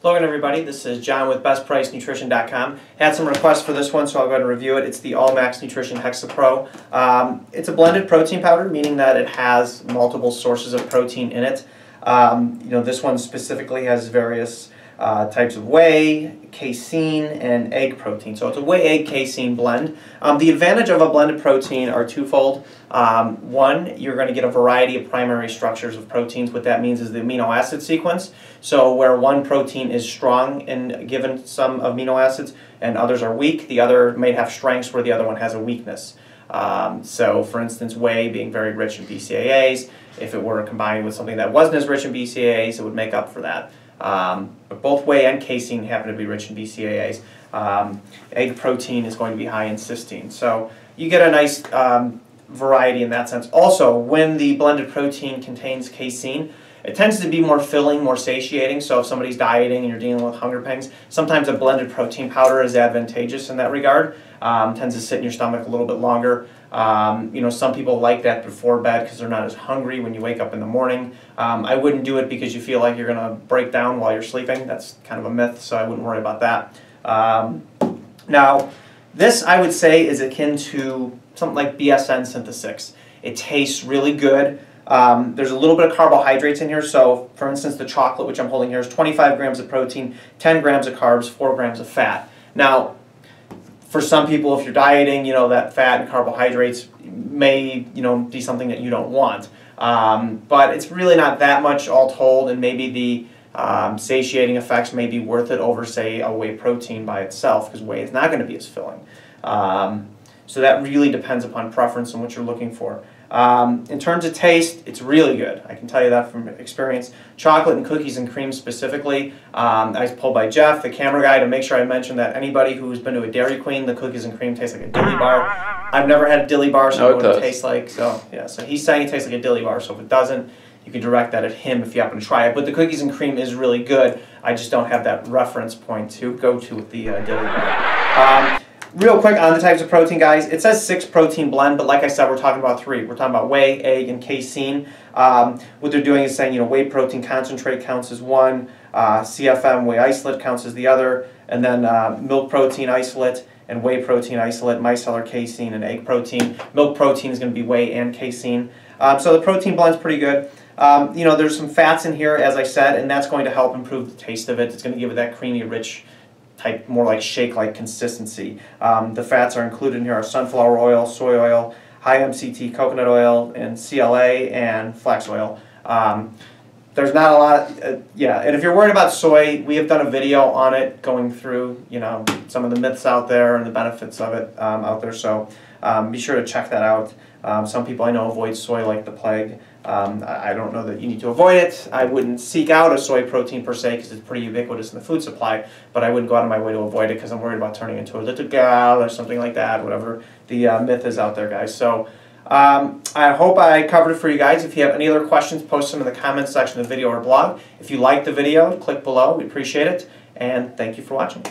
Hello again, everybody. This is John with BestPriceNutrition.com. Had some requests for this one, so I'll go ahead and review it. It's the Allmax Nutrition Hexapro. It's a blended protein powder, meaning that it has multiple sources of protein in it. This one specifically has various types of whey, casein, and egg protein. So it's a whey, egg, casein blend. The advantage of a blended protein are twofold. One, you're going to get a variety of primary structures of proteins. What that means is the amino acid sequence. So where one protein is strong in given some amino acids and others are weak, the other may have strengths where the other one has a weakness. So for instance, whey being very rich in BCAAs, if it were combined with something that wasn't as rich in BCAAs, it would make up for that. But both whey and casein happen to be rich in BCAAs. Egg protein is going to be high in cysteine. So you get a nice variety in that sense. Also, when the blended protein contains casein, it tends to be more filling, more satiating. So if somebody's dieting and you're dealing with hunger pangs, sometimes a blended protein powder is advantageous in that regard. Tends to sit in your stomach a little bit longer. Some people like that before bed because they're not as hungry when you wake up in the morning. I wouldn't do it because you feel like you're going to break down while you're sleeping. That's kind of a myth, so I wouldn't worry about that. Now, this I would say is akin to something like BSN Synthesix. It tastes really good. There's a little bit of carbohydrates in here, so for instance the chocolate which I'm holding here is 25 grams of protein, 10 grams of carbs, 4 grams of fat. Now, for some people, if you're dieting, that fat and carbohydrates may, be something that you don't want. But it's really not that much all told, and maybe the satiating effects may be worth it over, say, a whey protein by itself, because whey is not going to be as filling. So that really depends upon preference and what you're looking for. In terms of taste, it's really good. I can tell you that from experience. Chocolate and cookies and cream specifically. I was told by Jeff, the camera guy, to make sure I mention that anybody who's been to a Dairy Queen, the cookies and cream taste like a dilly bar. I've never had a dilly bar, so I know what it tastes like. So yeah, so he's saying it tastes like a dilly bar. So if it doesn't, you can direct that at him if you happen to try it. But the cookies and cream is really good. I just don't have that reference point to go to with the dilly bar. Real quick on the types of protein, guys. It says 6 protein blend, but like I said, we're talking about 3. We're talking about whey, egg, and casein. What they're doing is saying, whey protein concentrate counts as 1, CFM whey isolate counts as the other, and then milk protein isolate and whey protein isolate, micellar casein, and egg protein. Milk protein is going to be whey and casein. So the protein blend's pretty good. There's some fats in here, as I said, and that's going to help improve the taste of it. It's going to give it that creamy, rich type, more like shake-like consistency. The fats are included in here are sunflower oil, soy oil, high MCT coconut oil, and CLA, and flax oil. There's not a lot, and if you're worried about soy, we have done a video on it going through, some of the myths out there and the benefits of it out there, so be sure to check that out. Some people I know avoid soy like the plague. I don't know that you need to avoid it. I wouldn't seek out a soy protein per se because it's pretty ubiquitous in the food supply, but I wouldn't go out of my way to avoid it because I'm worried about turning into a little gal or something like that, whatever the myth is out there, guys. So I hope I covered it for you guys. If you have any other questions, post them in the comments section of the video or blog. If you liked the video, click below. We appreciate it, and thank you for watching.